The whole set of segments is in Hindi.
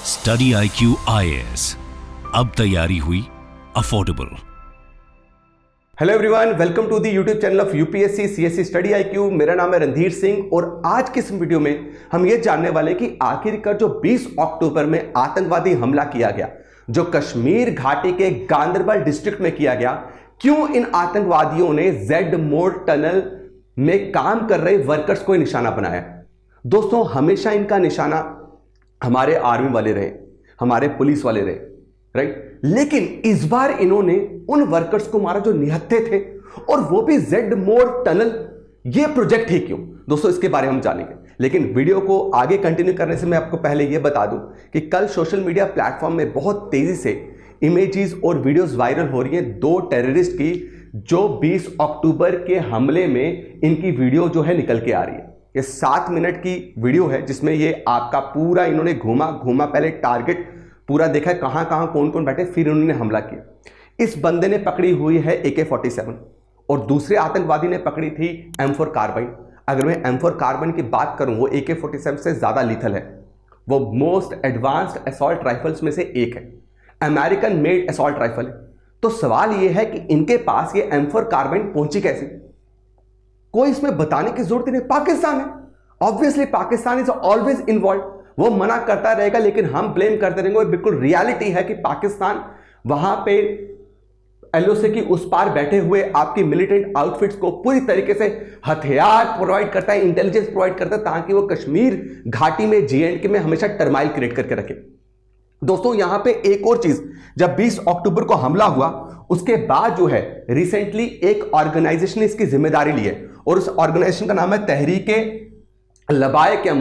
स्टडी IQ IAS, अब तैयारी हुई affordable. Hello everyone, welcome to the YouTube channel of UPSC CSC study IQ। मेरा नाम है रणधीर सिंह और आज के इस वीडियो में हम ये जानने वाले हैं कि आखिरकार जो 20 अक्टूबर में आतंकवादी हमला किया गया, जो कश्मीर घाटी के गांदरबल डिस्ट्रिक्ट में किया गया, क्यों इन आतंकवादियों ने जेड मोड़ टनल में काम कर रहे वर्कर्स को निशाना बनाया। दोस्तों, हमेशा इनका निशाना हमारे आर्मी वाले रहे, हमारे पुलिस वाले रहे, राइट। लेकिन इस बार इन्होंने उन वर्कर्स को मारा जो निहत्थे थे, और वो भी जेड मोड़ टनल। ये प्रोजेक्ट ही क्यों, दोस्तों इसके बारे में हम जानेंगे। लेकिन वीडियो को आगे कंटिन्यू करने से मैं आपको पहले यह बता दूं कि कल सोशल मीडिया प्लेटफॉर्म में बहुत तेजी से इमेजेस और वीडियोस वायरल हो रही हैं दो टेररिस्ट की, जो 20 अक्टूबर के हमले में इनकी वीडियो जो है निकल के आ रही है। ये 7 मिनट की वीडियो है जिसमें ये आपका पूरा इन्होंने घूमा पहले टारगेट पूरा देखा है, कहां कहां कौन कौन बैठे, फिर इन्होंने हमला किया। इस बंदे ने पकड़ी हुई है AK-47 और दूसरे आतंकवादी ने पकड़ी थी M4 कार्बाइन। अगर मैं M4 कार्बाइन की बात करूं, वो AK-47 से ज्यादा लीथल है। वो मोस्ट एडवांस्ड असॉल्ट राइफल्स में से एक है, अमेरिकन मेड असॉल्ट राइफल है। तो सवाल यह है कि इनके पास ये M4 कार्बाइन पहुंची कैसे। कोई इसमें बताने की जरूरत नहीं, पाकिस्तान है। Obviously Pakistan is always involve. वो मना करता रहेगा लेकिन हम ब्लेम करते रहेंगे। बिल्कुल रियलिटी है कि पाकिस्तान वहां पे LOC की उस पार बैठे हुए आपकी मिलिटेंट आउटफिट्स को पूरी तरीके से हथियार प्रोवाइड करता है, इंटेलिजेंस प्रोवाइड करता है, ताकि वो कश्मीर घाटी में JNK में हमेशा टर्माइल क्रिएट करके रखे। दोस्तों, यहां पे एक और चीज, जब 20 अक्टूबर को हमला हुआ उसके बाद जो है रिसेंटली एक ऑर्गेनाइजेशन ने इसकी जिम्मेदारी ली है, और उस ऑर्गेनाइजेशन का नाम है तहरीक लबाए क्या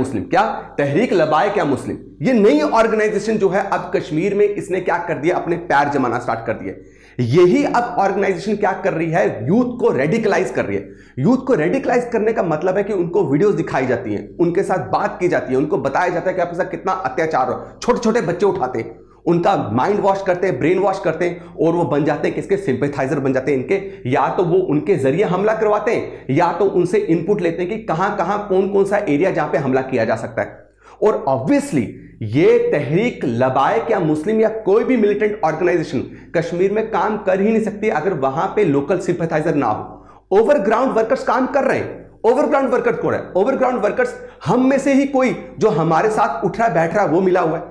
मुस्लिम। ये नई ऑर्गेनाइजेशन जो है अब कश्मीर में इसने क्या कर दिया, अपने पैर जमाना स्टार्ट कर दिया। यही अब ऑर्गेनाइजेशन क्या कर रही है, यूथ को रेडिकलाइज कर रही है। यूथ को रेडिकलाइज करने का मतलब है कि उनको वीडियोस दिखाई जाती हैं, उनके साथ बात की जाती है, उनको बताया जाता है कि आपके साथ कितना अत्याचार हो। छोटे छोटे बच्चे उठाते हैं, उनका माइंड वॉश करते हैं, ब्रेन वॉश करते हैं, और वो बन जाते हैं किसके, सिंपैथाइजर बन जाते हैं इनके। या तो वो उनके जरिए हमला करवाते हैं, या तो उनसे इनपुट लेते हैं कि कहां कहां कौन कौन सा एरिया जहां पे हमला किया जा सकता है। और ऑब्वियसली ये तहरीक लबाए क्या मुस्लिम या कोई भी मिलिटेंट ऑर्गेनाइजेशन कश्मीर में काम कर ही नहीं सकती अगर वहां पे लोकल सिंपैथाइजर ना हो। ओवरग्राउंड वर्कर्स काम कर रहे हैं। ओवरग्राउंड वर्कर्स कौन है? ओवरग्राउंड वर्कर्स हम में से ही कोई जो हमारे साथ उठ रहा है, बैठ रहा है, वो मिला हुआ है।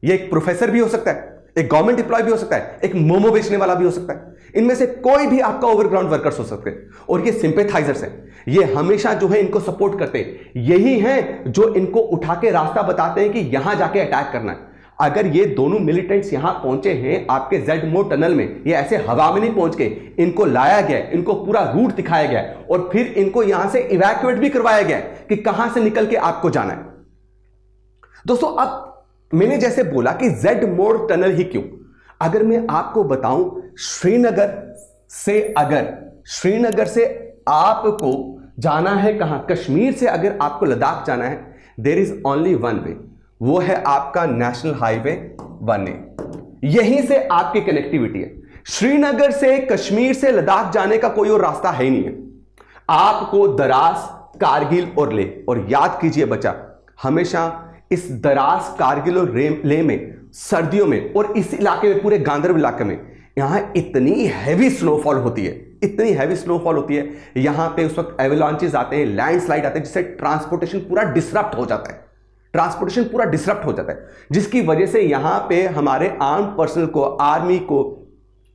ये एक प्रोफेसर भी हो सकता है, एक गवर्नमेंट एम्प्लॉय भी हो सकता है, एक मोमो बेचने वाला भी हो सकता है। इनमें से कोई भी आपका ओवरग्राउंड वर्कर्स हो सकते हैं। और ये सिंपैथाइजर्स हैं, ये हमेशा जो है इनको सपोर्ट करते हैं। यही हैं जो इनको उठा के रास्ता बताते हैं कि यहां जाके अटैक करना है। अगर ये दोनों मिलिटेंट्स यहां पहुंचे हैं आपके जेड मोड़ टनल में, ये ऐसे हवा में नहीं पहुंच गए, इनको लाया गया, इनको पूरा रूट दिखाया गया और फिर इनको यहां से इवैक्यूएट भी करवाया गया कि कहां से निकल के आपको जाना है। दोस्तों, अब मैंने जैसे बोला कि जेड मोड़ टनल ही क्यों, अगर मैं आपको बताऊं, श्रीनगर से आपको जाना है कहां, कश्मीर से अगर आपको लद्दाख जाना है, there is only one way, वो है आपका नेशनल हाईवे 1A। यहीं से आपकी कनेक्टिविटी है। श्रीनगर से कश्मीर से लद्दाख जाने का कोई और रास्ता है ही नहीं है। आपको दरास, कारगिल और लेह, और याद कीजिए बच्चा, हमेशा इस दरास, कारगिल और लेह में सर्दियों में, और इस इलाके में, पूरे गांदरबल इलाके में, यहां इतनी हैवी स्नोफॉल होती है, यहां पे उस वक्त एवलांचेस आते हैं, लैंडस्लाइड आते हैं, जिससे ट्रांसपोर्टेशन पूरा डिसरप्ट हो जाता है, जिसकी वजह से यहां पे हमारे आर्म पर्सनल को, आर्मी को,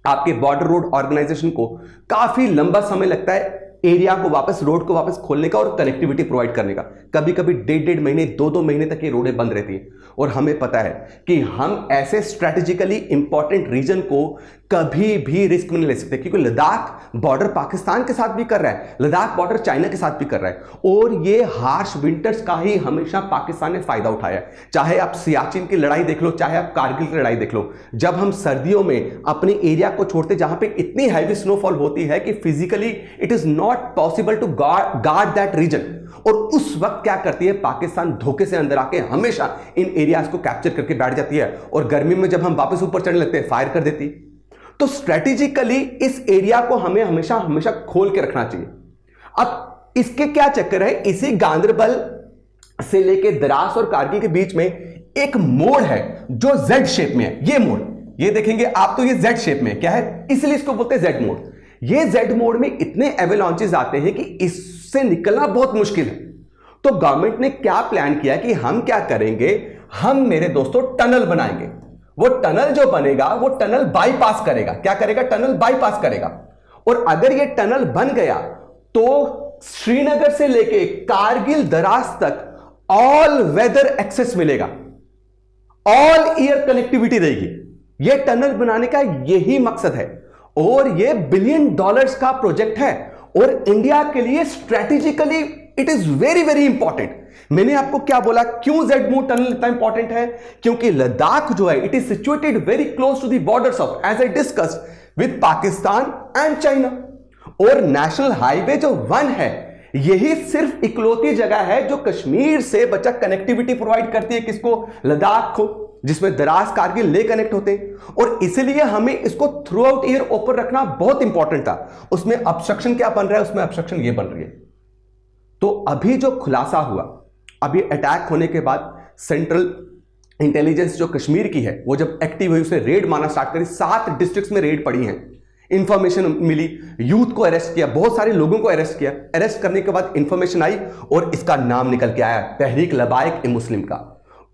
आपके बॉर्डर रोड ऑर्गेनाइजेशन को काफी लंबा समय लगता है एरिया को वापस, रोड को वापस खोलने का और कनेक्टिविटी प्रोवाइड करने का। कभी कभी 1.5 महीने, 2 महीने तक ये रोडें बंद रहती हैं। और हमें पता है कि हम ऐसे स्ट्रेटेजिकली इंपॉर्टेंट रीजन को कभी भी रिस्क में नहीं ले सकते, क्योंकि लद्दाख बॉर्डर पाकिस्तान के साथ भी कर रहा है, लद्दाख बॉर्डर चाइना के साथ भी कर रहा है, और ये हार्श विंटर्स का ही हमेशा पाकिस्तान ने फायदा उठाया है। चाहे आप सियाचिन की लड़ाई देख लो, चाहे आप कारगिल की लड़ाई देख लो, जब हम सर्दियों में अपने एरिया को छोड़ते जहां पे इतनी हैवी स्नोफॉल होती है कि physically it is not possible to guard that region, और उस वक्त क्या करती है पाकिस्तान, धोखे से अंदर आके हमेशा इन एरियाज को कैप्चर करके बैठ जाती है, और गर्मी में जब हम वापस ऊपर चढ़ने लगते हैं फायर कर देती। तो स्ट्रेटेजिकली इस एरिया को हमें हमेशा खोल के रखना चाहिए। अब इसके क्या चक्कर है, इसी गांदरबल से लेके द्रास और कारगिल के बीच में एक मोड़ है जो जेड शेप में है। ये मोड़, ये देखेंगे आप तो ये जेड शेप में है। क्या है? इसलिए इसको बोलते हैं जेड मोड़। ये जेड मोड़ में इतने एवेलांचेस आते हैं कि इससे निकलना बहुत मुश्किल है। तो गवर्नमेंट ने क्या प्लान किया कि हम क्या करेंगे, हम मेरे दोस्तों टनल बनाएंगे। वो टनल जो बनेगा वो टनल बाईपास करेगा। क्या करेगा? टनल बाईपास करेगा। और अगर ये टनल बन गया तो श्रीनगर से लेके कारगिल द्रास तक ऑल वेदर एक्सेस मिलेगा, ऑल ईयर कनेक्टिविटी रहेगी। ये टनल बनाने का यही मकसद है और ये $1 बिलियन का प्रोजेक्ट है और इंडिया के लिए strategically it is very very important. मैंने आपको क्या बोला, क्यों जेड मोड टनल इतना इंपॉर्टेंट है? क्योंकि लद्दाख जो है it is situated very close to the borders of, as I discussed, with Pakistan and China. और नेशनल हाईवे जो 1 है यही सिर्फ इकलौती जगह है जो कश्मीर से बचा कनेक्टिविटी प्रोवाइड करती है। किसको? लद्दाख को, जिसमें द्रास कारगिल ले कनेक्ट होते हैं। और इसलिए हमें इसको थ्रू आउट ईयर ओपन रखना बहुत इंपॉर्टेंट था। उसमें ऑब्स्ट्रक्शन क्या बन रहा है? उसमें ऑब्स्ट्रक्शन ये बन रही है। तो अभी जो खुलासा हुआ, अभी अटैक होने के बाद सेंट्रल इंटेलिजेंस जो कश्मीर की है वो जब एक्टिव हुई, उसने रेड मारना स्टार्ट करी। 7 डिस्ट्रिक्ट्स में रेड पड़ी हैं। इंफॉर्मेशन मिली, यूथ को अरेस्ट किया, बहुत सारे लोगों को अरेस्ट किया। अरेस्ट करने के बाद इंफॉर्मेशन आई और इसका नाम निकल के आया तहरीक लबाइक-ए-मुस्लिम का।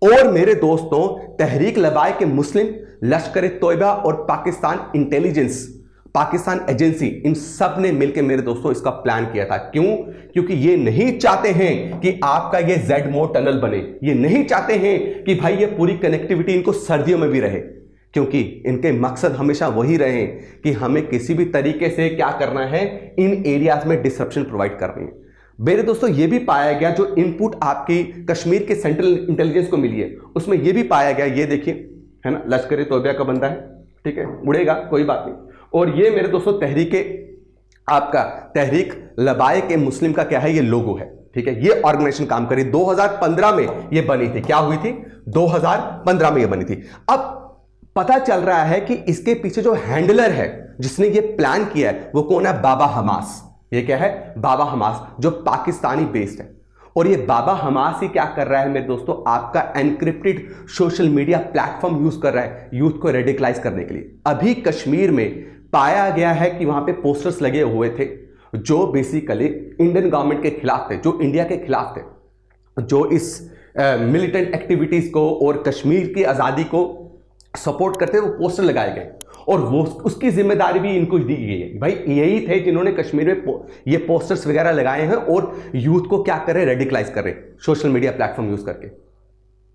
और मेरे दोस्तों, तहरीक लबाइक-ए-मुस्लिम, लश्कर तोयबा और पाकिस्तान इंटेलिजेंस, पाकिस्तान एजेंसी, इन सब ने मिलकर मेरे दोस्तों इसका प्लान किया था। क्यों? क्योंकि ये नहीं चाहते हैं कि आपका ये जेड मोड टनल बने। ये नहीं चाहते हैं कि भाई ये पूरी कनेक्टिविटी इनको सर्दियों में भी रहे, क्योंकि इनके मकसद हमेशा वही रहे कि हमें किसी भी तरीके से क्या करना है, इन एरियाज में डिसरप्शन प्रोवाइड करनी है। मेरे दोस्तों, ये भी पाया गया, जो इनपुट आपकी कश्मीर के सेंट्रल इंटेलिजेंस को मिली है उसमें ये भी पाया गया, ये देखिए, है ना, लश्कर तोयबा का बंदा है, ठीक है, उड़ेगा कोई बात नहीं। और ये मेरे दोस्तों तहरीक लबाइक-ए-मुस्लिम का क्या है, ये लोगो है, ठीक है। ये ऑर्गेनाइजेशन काम करी, 2015 में ये बनी थी। क्या हुई थी? 2015 में ये बनी थी। अब पता चल रहा है कि इसके पीछे जो हैंडलर है, जिसने ये प्लान किया है, वो कौन है? बाबा हमास। ये क्या है? बाबा हमास, जो पाकिस्तानी बेस्ड है। और ये बाबा हमास ही क्या कर रहा है मेरे दोस्तों? आपका encrypted social media platform use कर रहा है यूथ को रेडिकलाइज करने के लिए। अभी कश्मीर में पाया गया है कि वहां पे पोस्टर्स लगे हुए थे जो बेसिकली इंडियन गवर्नमेंट के खिलाफ थे, जो इंडिया के खिलाफ थे, जो इस मिलिटेंट एक्टिविटीज को और कश्मीर की आज़ादी को सपोर्ट करते वो पोस्टर लगाए गए। और वो उसकी जिम्मेदारी भी इनको दी गई है। भाई यही थे जिन्होंने कश्मीर में ये पोस्टर्स वगैरह लगाए हैं और यूथ को क्या कर रहे हैं? रेडिकलाइज कर रहे हैं सोशल मीडिया प्लेटफॉर्म यूज करके।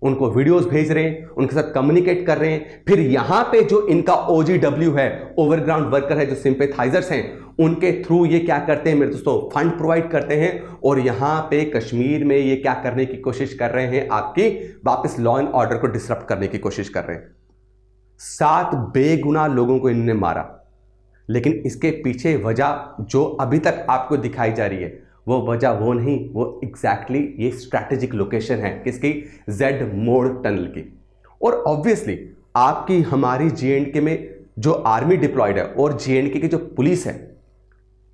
उनको वीडियोस भेज रहे हैं, उनके साथ कम्युनिकेट कर रहे हैं। फिर यहां पे जो इनका OGW है, ओवरग्राउंड वर्कर है, जो सिंपैथाइजर्स हैं, उनके थ्रू ये क्या करते हैं मेरे दोस्तों? फंड प्रोवाइड करते हैं। और यहां पे कश्मीर में ये क्या करने की कोशिश कर रहे हैं? आपकी वापस लॉ एंड ऑर्डर को डिसरप्ट करने की कोशिश कर रहे हैं। 7 बेगुनाह लोगों को इन्होंने मारा, लेकिन इसके पीछे वजह जो अभी तक आपको दिखाई जा रही है वो वजह वो नहीं, वो एग्जैक्टली ये स्ट्रैटेजिक लोकेशन है किसकी? जेड मोड टनल की। और ऑब्वियसली आपकी हमारी JNK में जो आर्मी डिप्लॉयड है और JNK की जो पुलिस है,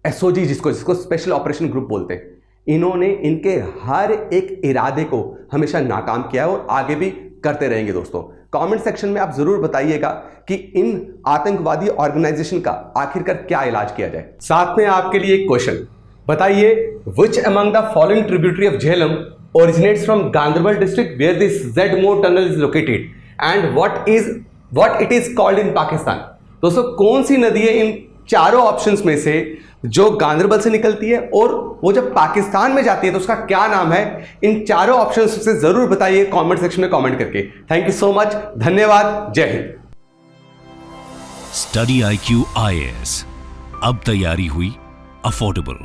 SOG जिसको स्पेशल ऑपरेशन ग्रुप बोलते हैं, इन्होंने इनके हर एक इरादे को हमेशा नाकाम किया है और आगे भी करते रहेंगे। दोस्तों, कमेंट सेक्शन में आप जरूर बताइएगा कि इन आतंकवादी ऑर्गेनाइजेशन का आखिरकार क्या इलाज किया जाए। साथ में आपके लिए एक क्वेश्चन, बताइए, which among the following tributary of Jhelum originates from Ganderbal district where this Z-Mode tunnel is located and what it is called in Pakistan? दोस्तों, कौन सी नदी है इन चारों ऑप्शंस में से जो गांदरबल से निकलती है और वो जब पाकिस्तान में जाती है तो उसका क्या नाम है? इन चारों ऑप्शंस से जरूर बताइए कमेंट सेक्शन में कमेंट करके। थैंक यू सो मच, धन्यवाद, जय हिंद। स्टडी IQ IAS, अब तैयारी हुई अफोर्डेबल।